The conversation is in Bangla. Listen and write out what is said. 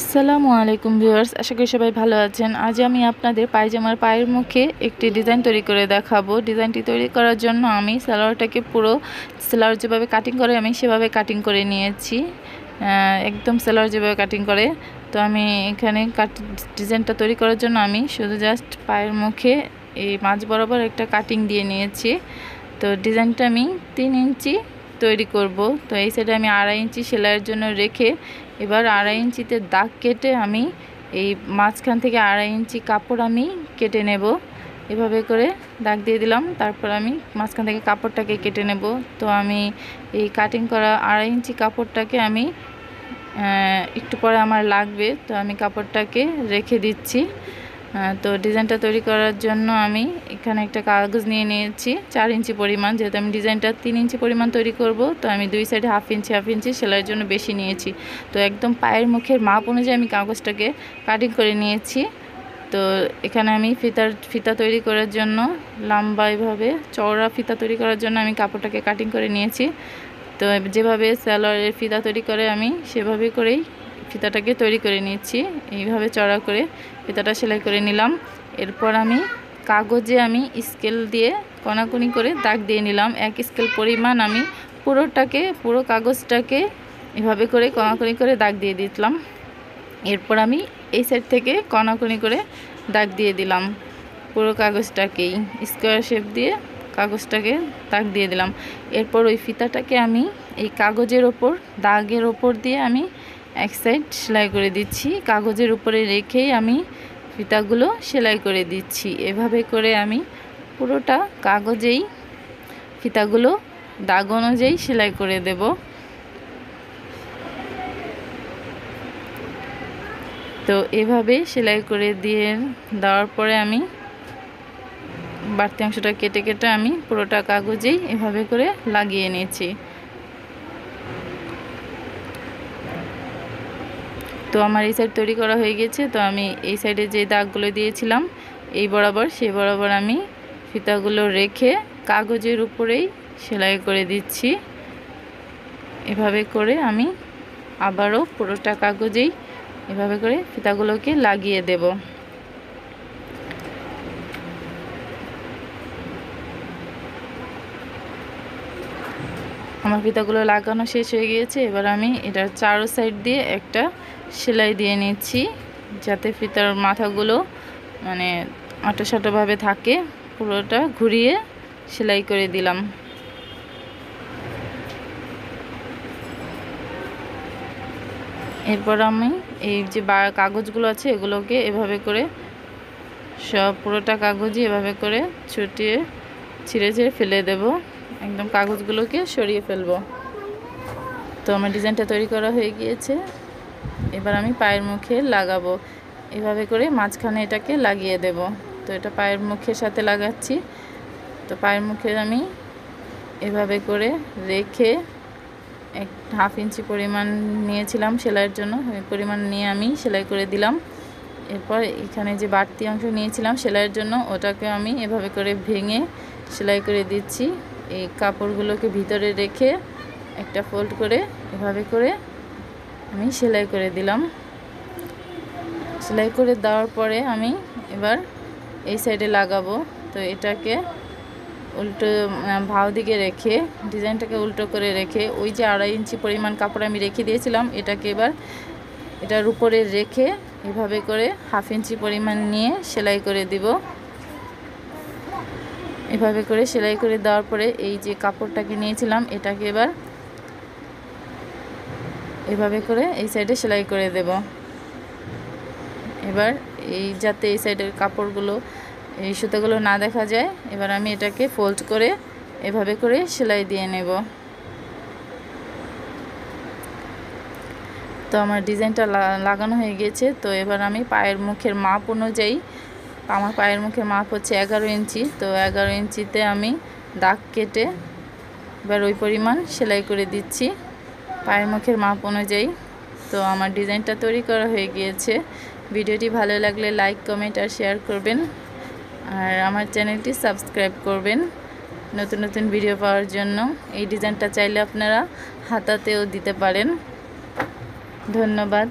আসসালামু আলাইকুম ভিউয়ার্স, আশা করি সবাই ভালো আছেন। আজ আমি আপনাদের পায়জামার পায়ের মুখে একটি ডিজাইন তৈরি করে দেখাবো। ডিজাইনটি তৈরি করার জন্য আমি সালোয়ারটাকে পুরো সালোয়ার যেভাবে কাটিং করে আমি সেভাবে কাটিং করে নিয়েছি, একদম সালোয়ার যেভাবে কাটিং করে। তো আমি এখানে ডিজাইনটা তৈরি করার জন্য আমি শুধু জাস্ট পায়ের মুখে এই মাঝ বরাবর একটা কাটিং দিয়ে নিয়েছি। তো ডিজাইনটা আমি 3 ইঞ্চি তৈরি করব। তো এই সাইডে আমি 2.5 ইঞ্চি সেলাইয়ের জন্য রেখে এবার 2.5 ইঞ্চিতে দাগ কেটে আমি এই মাঝখান থেকে 2.5 ইঞ্চি কাপড় আমি কেটে নেব। এভাবে করে দাগ দিয়ে দিলাম, তারপর আমি মাঝখান থেকে কাপড়টাকে কেটে নেব। তো আমি এই কাটিং করা 2.5 ইঞ্চি কাপড়টাকে আমি একটু পরে আমার লাগবে, তো আমি কাপড়টাকে রেখে দিচ্ছি। তো ডিজাইনটা তৈরি করার জন্য আমি এখানে একটা কাগজ নিয়ে নিয়েছি 4 ইঞ্চি পরিমাণ। যেহেতু আমি ডিজাইনটা 3 ইঞ্চি পরিমাণ তৈরি করব, তো আমি দুই সাইডে হাফ ইঞ্চি সেলাইয়ের জন্য বেশি নিয়েছি। তো একদম পায়ের মুখের মাপ অনুযায়ী আমি কাগজটাকে কাটিং করে নিয়েছি। তো এখানে আমি ফিতা তৈরি করার জন্য লম্বা এভাবে চওড়া ফিতা তৈরি করার জন্য আমি কাপড়টাকে কাটিং করে নিয়েছি। তো যেভাবে সালোয়ারের ফিতা তৈরি করে আমি সেভাবে করেই ফিতাটাকে তৈরি করে নিচ্ছি। এইভাবে চড়া করে ফিতাটা সেলাই করে নিলাম। এরপর আমি কাগজে আমি স্কেল দিয়ে কোনাকুনি করে দাগ দিয়ে নিলাম। 1 স্কেল পরিমাণ আমি পুরো কাগজটাকে এভাবে করে কোনাকুনি করে দাগ দিয়ে দিলাম। এরপর আমি এই সাইড থেকে কোনাকুনি করে দাগ দিয়ে দিলাম, পুরো কাগজটাকেই স্কোয়ার শেপ দিয়ে কাগজটাকে দাগ দিয়ে দিলাম। এরপর ওই ফিতাটাকে আমি এই কাগজের ওপর দাগের ওপর দিয়ে আমি এক সাইড সেলাই করে দিচ্ছি। কাগজের উপরে রেখেই আমি ফিতাগুলো সেলাই করে দিচ্ছি। এভাবে করে আমি পুরোটা কাগজেই ফিতাগুলো দাগ অনুযায়ী সেলাই করে দেব। তো এভাবে সেলাই করে দিয়ে দেওয়ার পরে আমি বাড়তি অংশটা কেটে আমি পুরোটা কাগজেই এভাবে করে লাগিয়ে নিয়েছি। তো আমার এই সাইড তৈরি করা হয়ে গেছে। তো আমি এই সাইডে যে দাগগুলো দিয়েছিলাম এই বরাবর সেই বরাবর আমি ফিতাগুলো রেখে কাগজের উপরেই সেলাই করে দিচ্ছি। এভাবে করে আমি আবারও পুরোটা কাগজেই এভাবে করে ফিতাগুলোকে লাগিয়ে দেব। আমার ফিতাগুলো লাগানো শেষ হয়ে গিয়েছে। এবার আমি এটার চারো সাইড দিয়ে একটা সেলাই দিয়ে নিচ্ছি, যাতে ফিতার মাথাগুলো মানে আঁটোসাঁটোভাবে থাকে। পুরোটা ঘুরিয়ে সেলাই করে দিলাম। এরপর আমি এই যে কাগজগুলো আছে এগুলোকে এভাবে করে সব পুরোটা কাগজই এভাবে করে ছিঁড়ে ফেলে দেব। একদম কাগজগুলোকে সরিয়ে ফেলবো। তো আমার ডিজাইনটা তৈরি করা হয়ে গিয়েছে। এবার আমি পায়ের মুখে লাগাবো। এভাবে করে মাঝখানে এটাকে লাগিয়ে দেব। তো এটা পায়ের মুখের সাথে লাগাচ্ছি। তো পায়ের মুখে আমি এভাবে করে রেখে হাফ ইঞ্চি পরিমাণ নিয়েছিলাম সেলাইয়ের জন্য, ওই পরিমাণ নিয়ে আমি সেলাই করে দিলাম। এরপর এখানে যে বাড়তি অংশ নিয়েছিলাম সেলাইয়ের জন্য ওটাকে আমি এভাবে করে ভেঙে সেলাই করে দিচ্ছি। এই কাপড়গুলোকে ভিতরে রেখে একটা ফোল্ড করে এভাবে করে আমি সেলাই করে দিলাম। সেলাই করে দেওয়ার পরে আমি এবার এই সাইডে লাগাবো। তো এটাকে উল্টো ভাও দিকে রেখে ডিজাইনটাকে উল্টো করে রেখে ওই যে 2.5 ইঞ্চি পরিমাণ কাপড় আমি রেখে দিয়েছিলাম এটাকে এবার এটার উপরে রেখে এভাবে করে হাফ ইঞ্চি পরিমাণ নিয়ে সেলাই করে দিব। এভাবে করে সেলাই করে দেওয়ার পরে এই যে কাপড়টাকে নিয়েছিলাম এটাকে এবার এভাবে করে এই সাইডে সেলাই করে দেব। এবার এই যাতে এই সাইডের কাপড়গুলো এই সুতাগুলো না দেখা যায়, এবার আমি এটাকে ফোল্ড করে এভাবে করে সেলাই দিয়ে নেব। তো আমার ডিজাইনটা লাগানো হয়ে গেছে। তো এবার আমি পায়ের মুখের মাপ অনুযায়ী, আমার পায়ের মুখের মাপ হচ্ছে 11 ইঞ্চি। তো 11 ইঞ্চিতে আমি দাগ কেটে এবার ওই পরিমাণ সেলাই করে দিচ্ছি পায়ের মুখের মাপ অনুযায়ী। তো আমার ডিজাইনটা তৈরি করা হয়ে গিয়েছে। ভিডিওটি ভালো লাগলে লাইক, কমেন্ট আর শেয়ার করবেন, আর আমার চ্যানেলটি সাবস্ক্রাইব করবেন নতুন নতুন ভিডিও পাওয়ার জন্য। এই ডিজাইনটা চাইলে আপনারা হাতাতেও দিতে পারেন। ধন্যবাদ।